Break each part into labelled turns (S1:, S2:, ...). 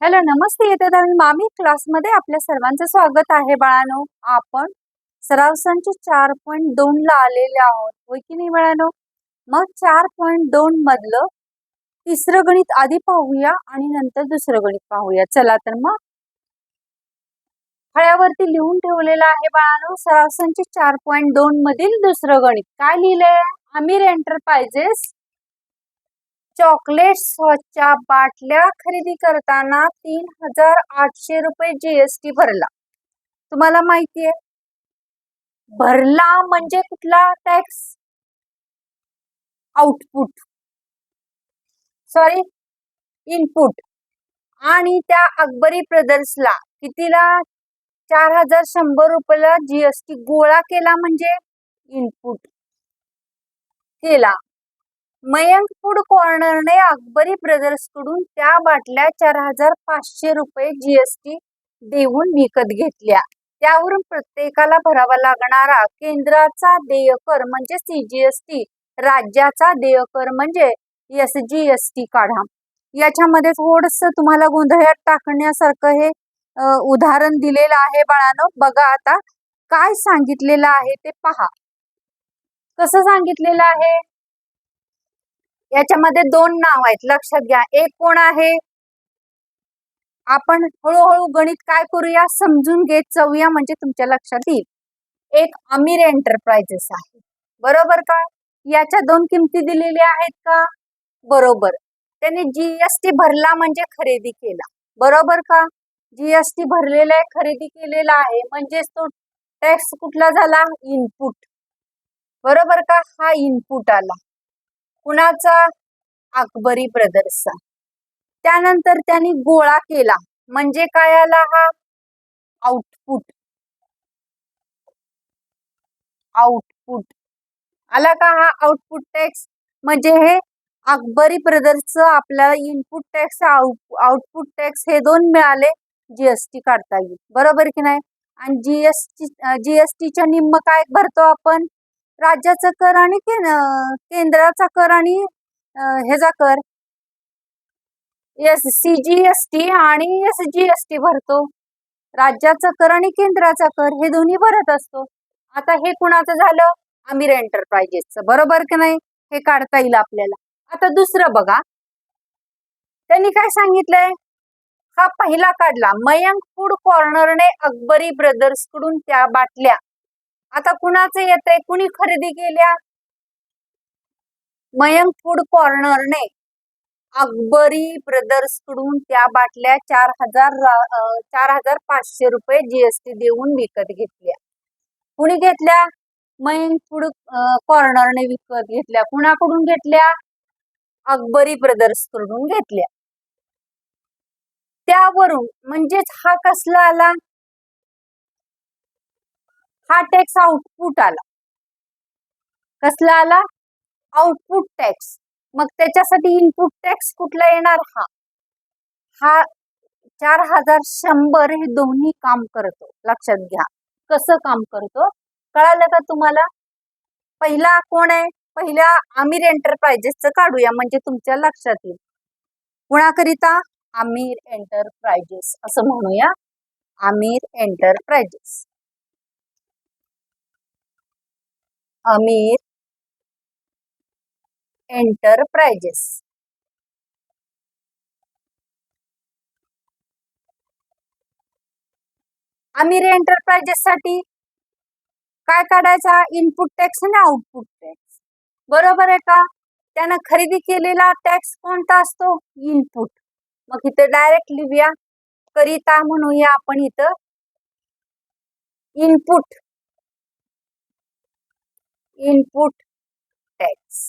S1: Hello, नमस्ते. येत्या मामी क्लासमध्ये आपल्या सर्वांचं स्वागत आहे बाळांनो. आपण सराव संच 4.2 ला आलेले आहोत, होय की नाही बाळांनो? मग 4.2 मधलं तिसरं गणित आधी पाहूया आणि नंतर दुसरं गणित पाहूया. चला तर मग फळ्यावरती लिहून ठेवलेलं आहे बाळांनो, सराव संच 4.2 मधील दुसरं गणित. काय लिहिलंय? आमिर एंटरप्राइजेस चॉकलेट्सच्या बाटल्या खरेदी करताना 3,800 रुपये जीएसटी भरला. तुम्हाला माहितीये भरला म्हणजे कुठला टॅक्स? Output, sorry input. आणि त्या अकबरी ब्रदर्सला कितीला? 4,100 रुपयाला जीएसटी गोळा केला म्हणजे इनपुट केला. मयंक फूड कॉर्नरने अकबरी ब्रदर्स कडून त्या बाटल्या 4,500 रुपये जीएसटी देऊन विकत घेतल्या. त्यावरून प्रत्येकाला भरावा लागणारा केंद्राचा देयकर म्हणजे सीजीएसटी, राज्याचा देयकर म्हणजे एसजीएसटी काढा. याच्यामध्ये थोडस तुम्हाला गोंधळात टाकण्यासारखं हे उदाहरण दिलेलं आहे बाळांनो. बघा आता काय सांगितलेलं आहे ते पहा. कसं सांगितलेलं आहे? याच्यामध्ये दोन नाव आहेत, लक्षात घ्या. एक कोण आहे? आपण हळूहळू गणित काय करूया समजून घेत जाऊया म्हणजे तुमच्या लक्षात येईल. एक आमिर एंटरप्राइजेस आहे, बरोबर का? याच्या दोन किमती दिलेल्या आहेत का? बरोबर. त्याने जीएसटी भरला म्हणजे खरेदी केला, बरोबर का? जीएसटी भरलेला आहे, खरेदी केलेला आहे, म्हणजेच तो टॅक्स कुठला झाला? इनपुट, बरोबर का? हा इनपुट आला कुणाचा? अकबरी ब्रदर्सचा. त्यानंतर त्यांनी गोळा केला म्हणजे काय आला? हा आउटपुट. आउटपुट आला का? हा आउटपुट टॅक्स. म्हणजे हे अकबरी ब्रदर्सचं आपल्याला इनपुट टॅक्स, आउटपुट टॅक्स हे दोन मिळाले, जीएसटी काढता येईल, बरोबर की नाही? आणि जीएसटीच्या निम्म काय भरतो आपण? राज्याचा कर आणि केंद्राचा कर आणि ह्याचा कर सीजीएसटी आणि एसजीएसटी भरतो. राज्याचा कर आणि केंद्राचा कर हे दोन्ही भरत असतो. आता हे कुणाचं झालं? आमिर एंटरप्राइजेसचं, बरोबर की नाही? हे काढता येईल आपल्याला. आता दुसरं बघा, त्यांनी काय सांगितलंय? हा पहिला काढला, मयंक फूड कॉर्नरने अकबरी ब्रदर्स कडून त्या बाटल्या. आता कुणाचं येतंय? कुणी खरेदी केल्या? मयंक फूड कॉर्नरने अकबरी ब्रदर्स कडून त्या बाटल्या 4,500 रुपये जीएसटी देऊन विकत घेतल्या. कुणी घेतल्या? मयंक फूड कॉर्नरने विकत घेतल्या. कुणाकडून घेतल्या? अकबरी ब्रदर्स कडून घेतल्या. त्यावरून म्हणजेच हा कसला आला? हा टॅक्स आउटपुट आला. कसला आला? Output tax. मग त्याच्यासाठी इनपुट टॅक्स कुठला येणार? हा 4,100 हे दोन्ही काम करतो, लक्षात घ्या. कसं काम करतो कळालं का तुम्हाला? पहिला कोण आहे? पहिल्या आमिर एंटरप्राइजेसचं काढूया म्हणजे तुमच्या लक्षात येईल. कुणाकरिता? आमिर एंटरप्राइजेस असं म्हणूया. Aamir enterprises. Aamir enterprises. Aamir enterprises साठी काय काढायचा? इनपुट टॅक्स आणि आउटपुट टॅक्स, बरोबर आहे का? त्यानं खरेदी केलेला टॅक्स कोणता असतो? इनपुट. मग इथं डायरेक्ट लिहूया, करिता म्हणूया आपण इथं input. Input tax.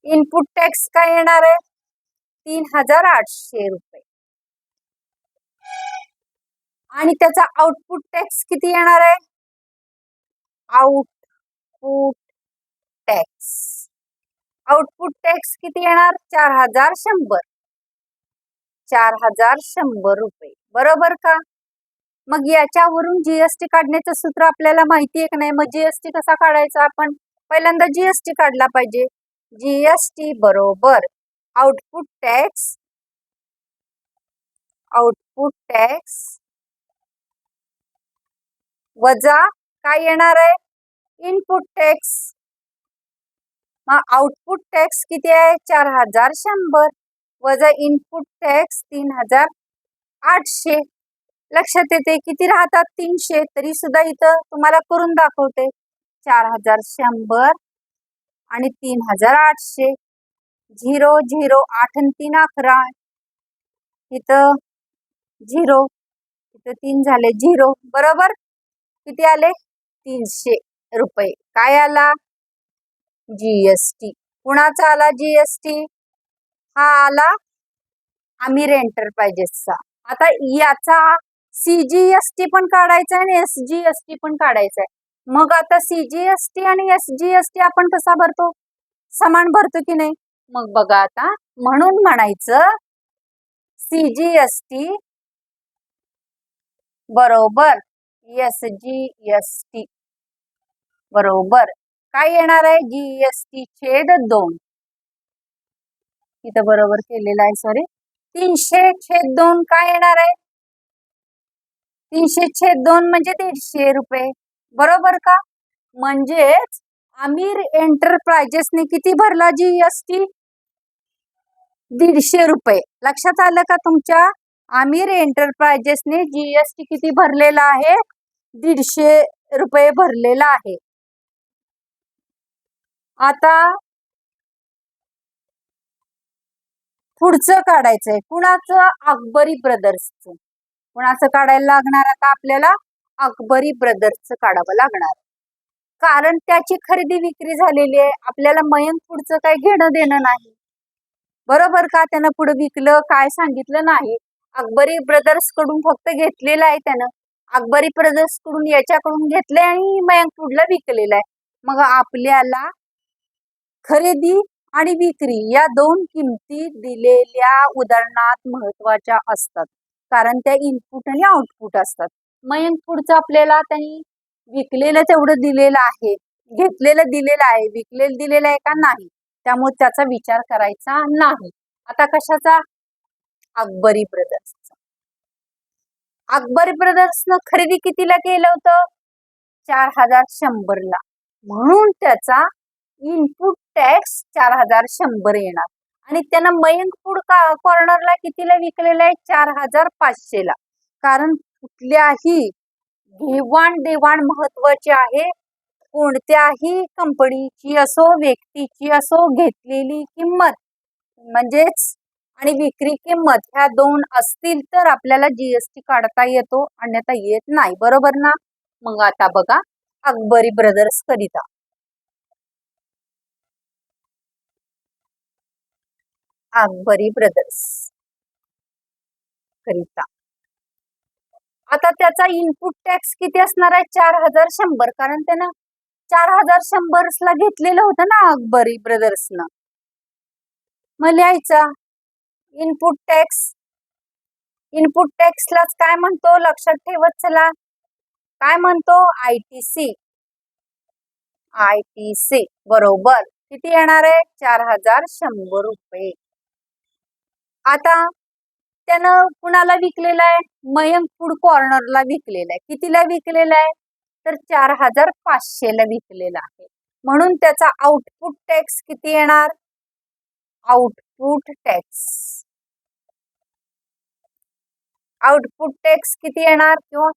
S1: Input tax काय येणार आहे? 3,800 रुपये. आणि त्याचा आउटपुट टॅक्स किती येणार आहे? Output tax. आउटपुट टॅक्स किती येणार? 4,100. 4,100 रुपये, बरोबर का? मग याच्यावरून जीएसटी काढण्याचं सूत्र आपल्याला माहिती आहे की नाही? मग जीएसटी कसा काढायचा? आपण पहिल्यांदा जीएसटी काढला पाहिजे. जीएसटी बरोबर आउटपुट टॅक्स आउटपुट टॅक्स वजा काय येणार आहे, इनपुट टॅक्स. मग आउटपुट टॅक्स किती आहे, 4100 वजा इनपुट टॅक्स 3800. लक्षात येते किती राहतात, 300. तरी सुद्धा इथं तुम्हाला करून दाखवते. 4100 आणि 3800. 0 0 8 आणि 3 11. इथं 0, इथं 3 झाले 0. बरोबर. किती आले, 300 रुपये. काय आला, जीएसटी. कुणाचा आला जीएसटी, हा आला आमिर एंटरप्राइजेसचा. आता याचा सीजीएसटी पण काढायचा आहे आणि एसजीएसटी पण काढायचा आहे. मग आता सीजीएसटी आणि एसजीएसटी आपण कसा भरतो, समान भरतो की नाही. मग बघा आता, म्हणून म्हणायचं सीजीएसटी बरोबर एसजीएसटी बरोबर काय येणार आहे, जीएसटी छेद 2. इथं बरोबर केलेलं आहे, सॉरी. 300 छेद 2 काय येणार आहे, 300 छेद 2 म्हणजे 150 रुपये. बरोबर का. म्हणजेच आमिर एंटरप्राइजेसने किती भरला जीएसटी, 150 रुपये. लक्षात आलं का तुमच्या, आमिर एंटरप्राइजेसने जीएसटी किती भरलेला आहे, 150 रुपये भरलेला आहे. आता पुढचं काढायचंय, कुणाचं, अकबरी ब्रदर्सचं. कुणाचं काढायला लागणार आता आपल्याला, अकबरी ब्रदर्सचं काढावं लागणार. कारण त्याची खरेदी विक्री झालेली आहे. आपल्याला मयंक फूडचं काही घेणं देणं नाही. बरोबर का. त्यानं पुढे विकलं काय सांगितलं नाही. अकबरी ब्रदर्स कडून फक्त घेतलेलं आहे त्यानं. अकबरी ब्रदर्स कडून याच्याकडून घेतलंय आणि मयंक फूडला विकलेलं आहे. मग आपल्याला खरेदी आणि विक्री या 2 किमती दिलेल्या उदाहरणात महत्वाच्या असतात. कारण त्या इनपुट आणि आउटपुट असतात. मयंक फूडचं आपल्याला त्यांनी विकलेलं तेवढं दिलेलं आहे, घेतलेलं दिलेलं आहे, विकलेलं दिलेलं आहे का नाही, त्यामुळे त्याचा विचार करायचा नाही. आता कशाचा, अकबरी ब्रदर्सचा. अकबरी ब्रदर्सनं खरेदी कितीला केलं होतं, 4100 ला. म्हणून त्याचा इनपुट टॅक्स 4100 येणार. आणि त्यानं मयंक फूड कॉर्नरला कितीला विकलेलं आहे, 4500 ला. कारण कुठल्याही घेवाण देवाण महत्वाची आहे. कोणत्याही कंपनीची असो, व्यक्तीची असो, घेतलेली किंमत म्हणजेच आणि विक्री किंमत ह्या 2 असतील तर आपल्याला जीएसटी काढता येतो, अन्यथा येत नाही. बरोबर ना. मग आता बघा, अकबरी ब्रदर्स करिता अकबरी ब्रदर्स करिता आता त्याचा इनपुट टॅक्स किती असणार आहे, 4100. कारण त्यानं 4100 ला घेतलेलं होतं ना अकबरी ब्रदर्सनं. मग लिहायचा इनपुट टॅक्स. इनपुट टॅक्सलाच काय म्हणतो, लक्षात ठेवत चला. काय म्हणतो, आयटीसी. आयटीसी बरोबर किती येणार आहे, 4100 रुपये. आता त्यानं कुणाला विकलेला आहे, मयंक फूड कॉर्नरला विकलेला आहे. कितीला विकलेला आहे, तर 4500 ला विकलेला आहे. म्हणून त्याचा आउटपुट टॅक्स किती येणार, आउटपुट टॅक्स. आउटपुट टॅक्स किती येणार, किंवा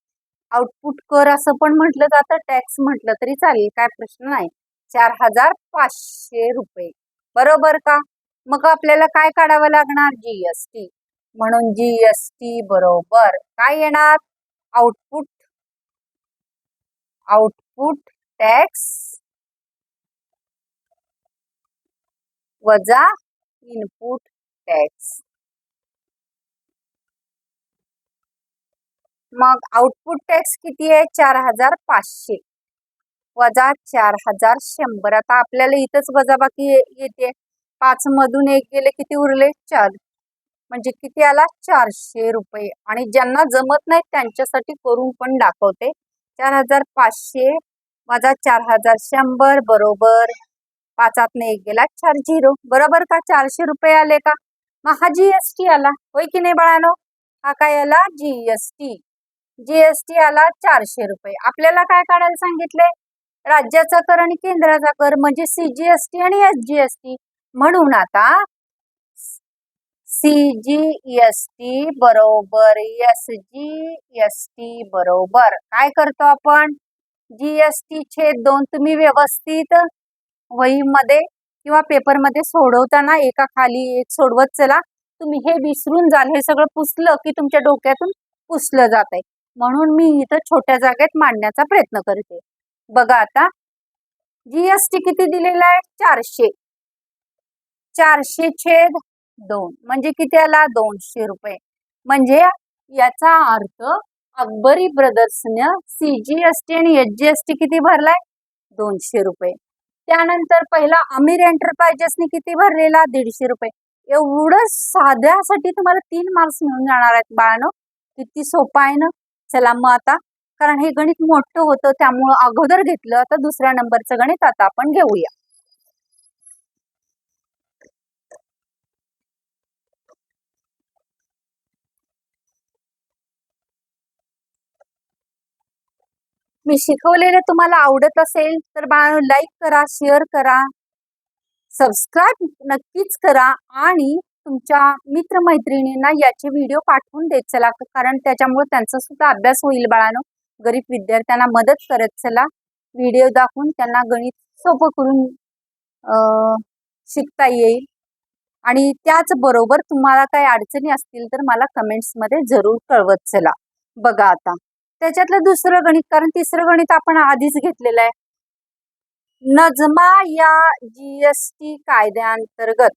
S1: आउटपुट कर असं पण म्हटलं जातं, टॅक्स म्हटलं तरी चालेल, काय प्रश्न नाही. 4500 रुपये. बरोबर का. मग आपल्याला काय काढावं लागणार, जीएसटी. म्हणून जीएसटी बरोबर काय येणार, आउटपुट. आउटपुट टॅक्स वजा इनपुट टॅक्स. मग आउटपुट टॅक्स किती आहे, 4500 वजा 4100. आता आपल्याला इथंच वजाबाकी येते. 5 मधून 1 गेले, किती उरले, 4. म्हणजे किती आला, 400 रुपये. आणि ज्यांना जमत नाही त्यांच्यासाठी करून पण दाखवते. 4500 वजा 4100 बरोबर 5 1 गेला 4 0. बरोबर का. 400 रुपये आले का. मग हा जीएसटी आला, होय की नाही बाळानो. हा काय आला जीएसटी. जीएसटी आला 400 रुपये. आपल्याला काय काढायला सांगितले? राज्याचा कर आणि केंद्राचा कर म्हणजे सीजीएसटी आणि एसजीएसटी. म्हणून आता सीजीएसटी बरोबर एसजीएसटी बरोबर काय करतो आपण? जीएसटी छेद 2 तुम्ही व्यवस्थित वहीमध्ये किंवा पेपरमध्ये सोडवताना एका खाली एक सोडवत चला. तुम्ही हे विसरून जाल. हे सगळं पुसलं की तुमच्या डोक्यातून पुसलं जात आहे. म्हणून मी इथं छोट्या जागेत मांडण्याचा प्रयत्न करते. बघा आता जीएसटी किती दिलेला आहे? 400. 400 छेद 2 म्हणजे किती आला? 200 रुपये. म्हणजे याचा अर्थ अकबरी ब्रदर्सने सीजीएसटी आणि एसजीएसटी किती भरलाय? 200 रुपये. त्यानंतर पहिला अमीर एंटरप्राइजेसने किती भरलेला? 150 रुपये. एवढं साध्यासाठी तुम्हाला 3 मार्क्स मिळून जाणार आहेत बाळांनो. किती सोपं आहे ना. चला मग आता, कारण हे गणित मोठं होतं त्यामुळं अगोदर घेतलं. आता दुसऱ्या नंबरचं गणित आता आपण घेऊया. मी शिकवलेलं तुम्हाला आवडत असेल तर बाळांनो लाईक करा, शेअर करा, सबस्क्राईब नक्कीच करा आणि तुमच्या मित्रमैत्रिणींना याचे व्हिडिओ पाठवून देत चला, कारण त्याच्यामुळे त्यांचा सुद्धा अभ्यास होईल बाळांनो. गरीब विद्यार्थ्यांना मदत करत चला. व्हिडिओ दाखवून त्यांना गणित सोपं करून शिकता येईल. आणि त्याचबरोबर तुम्हाला काही अडचणी असतील तर मला कमेंट्समध्ये जरूर कळवत चला. बघा आता त्याच्यातलं दुसरं गणित, कारण तिसरं गणित आपण आधीच घेतलेलं आहे. नजमा या जीएसटी कायद्याअंतर्गत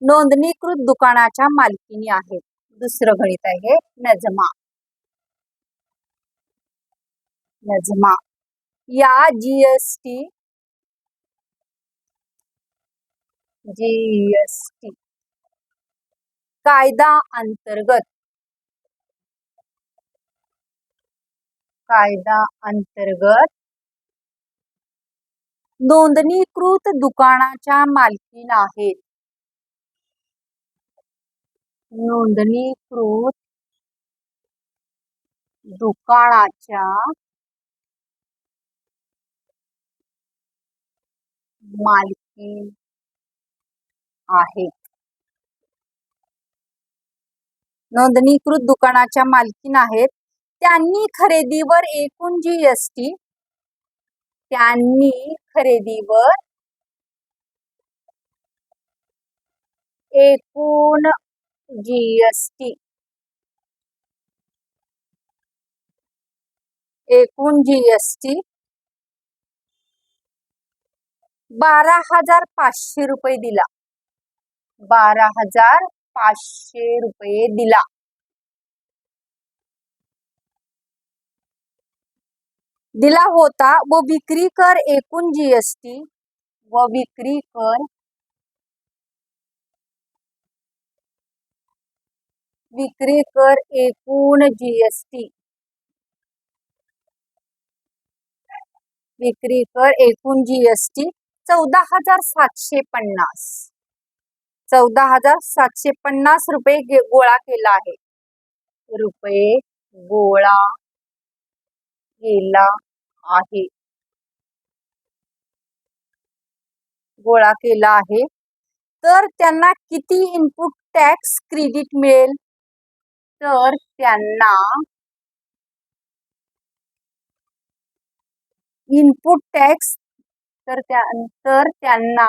S1: नोंदणीकृत दुकानाच्या मालकीनी आहेत. दुसरं गणित आहे नजमा. नजमा या जीएसटी कायदा अंतर्गत नोंदणीकृत दुकानाच्या मालकीन आहेत. नोंदणीकृत दुकानाच्या मालकीन आहेत. नोंदणीकृत दुकानाच्या मालकीन आहेत. त्यांनी खरेदीवर एकूण जीएसटी एकूण जीएसटी 12,500 रुपये दिला. 12,500 रुपये दिला होता व विक्री कर एकूण जीएसटी एकूण जीएसटी 14,750 रुपये गोळा केला आहे. गोळा केला आहे. तर त्यांना किती इनपुट टॅक्स क्रेडिट मिळेल? तर त्यांना इनपुट टॅक्स त्यांना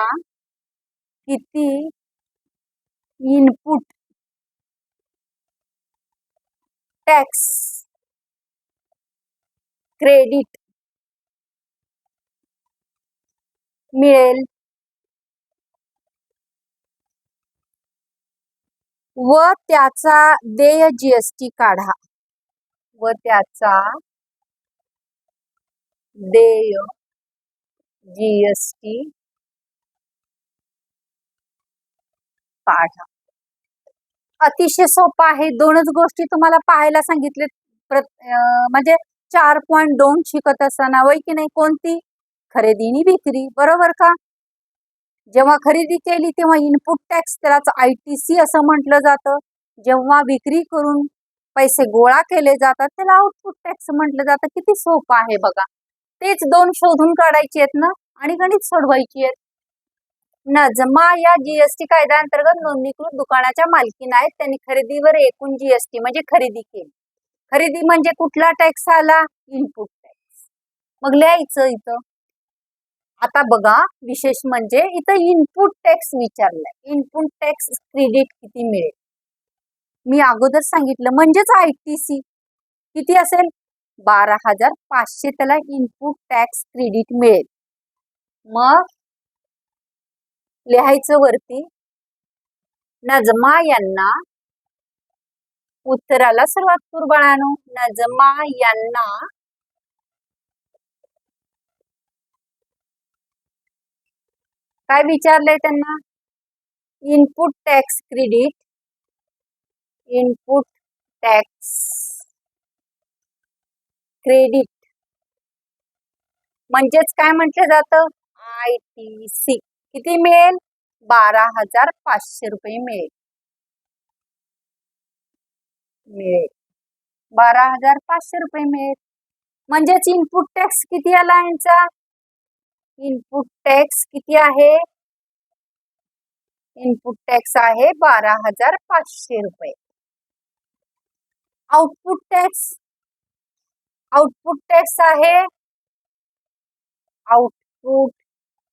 S1: किती इनपुट टॅक्स क्रेडिट मिळेल व त्याचा देय जीएसटी काढा. अतिशय सोपं आहे. दोनच गोष्टी तुम्हाला पाहायला सांगितले. म्हणजे 4.2 शिकत असताना वय की नाही, कोणती? खरेदी आणि विक्री, बरोबर का? जेव्हा खरेदी केली तेव्हा इनपुट टॅक्स, त्यालाच ITC असं म्हटलं जातं. जेव्हा विक्री करून पैसे गोळा केले जातात त्याला आउटपुट टॅक्स म्हटलं जातं. किती सोपं आहे बघा. तेच दोन शोधून काढायची आहेत ना आणि गणित सोडवायची आहेत. नजमा या जीएसटी कायद्याअंतर्गत नोंदणीकृत दुकानाच्या मालकीन आहेत. त्यांनी खरेदीवर एकूण जीएसटी म्हणजे खरेदी केली. खरेदी म्हणजे कुठला टॅक्स आला? Input tax. मग लिहायचं इथं. आता बघा विशेष म्हणजे इथं इनपुट टॅक्स विचारलाय. इनपुट टॅक्स क्रेडिट किती मिळेल? मी अगोदर सांगितलं म्हणजेच आयटीसी किती असेल? 12,500 त्याला इनपुट टॅक्स क्रेडिट मिळेल. मग लिहायचं वरती नजमा यांना उत्तराला सुरुवात करू बाळांनो. नजमा यांना काय विचारलंय त्यांना? Input tax credit. Input tax credit म्हणजेच काय म्हटलं जातं? आयटीसी. किती मिळेल? 12,500 रुपये मिळेल. 12,500 रुपये मिळेल. म्हणजेच इनपुट टॅक्स किती आला यांचा? इनपुट टॅक्स किती आहे? इनपुट टॅक्स आहे 12,500 रुपये. Output tax. आउटपुट टॅक्स आहे आउटपुट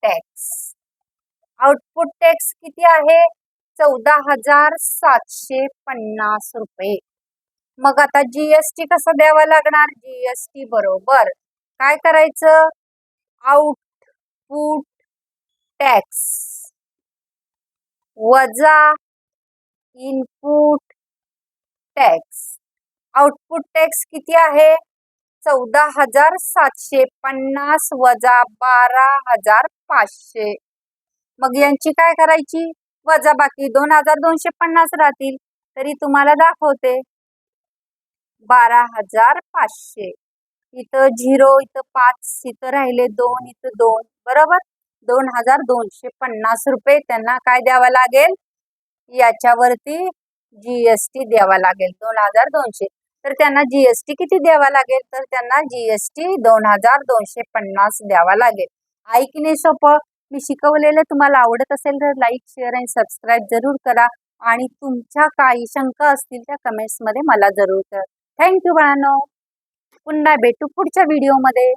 S1: टॅक्स. आउटपुट टॅक्स किती आहे? 14,750 रुपये. मग आता जीएसटी कसं द्यावं लागणार? जीएसटी बरोबर काय करायचं? आउटपुट टॅक्स वजा इनपुट टॅक्स. आउटपुट टॅक्स किती आहे? 14,750 वजा 12,500. मग यांची काय करायची? वजा बाकी 2,250 राहतील. तरी तुम्हाला दाखवते 12,500. इथं 0, इथं 5, इथं राहिले 2, इथं 2. बरोबर. 2,250 रुपये त्यांना काय द्यावं लागेल? याच्यावरती जीएसटी द्यावा लागेल 2,200. तर त्यांना जीएसटी किती द्यावा लागेल? तर त्यांना जीएसटी 2,250 द्यावा लागेल. आहे की नाही सोपं? मी शिकवलेलं तुम्हाला आवडत असेल तर लाईक, शेअर आणि सबस्क्राईब जरूर करा. आणि तुमच्या काही शंका असतील त्या कमेंट्समध्ये मला जरूर करा. थँक्यू बाळांनो. पुन्हा भेटू पुढच्या व्हिडिओमध्ये.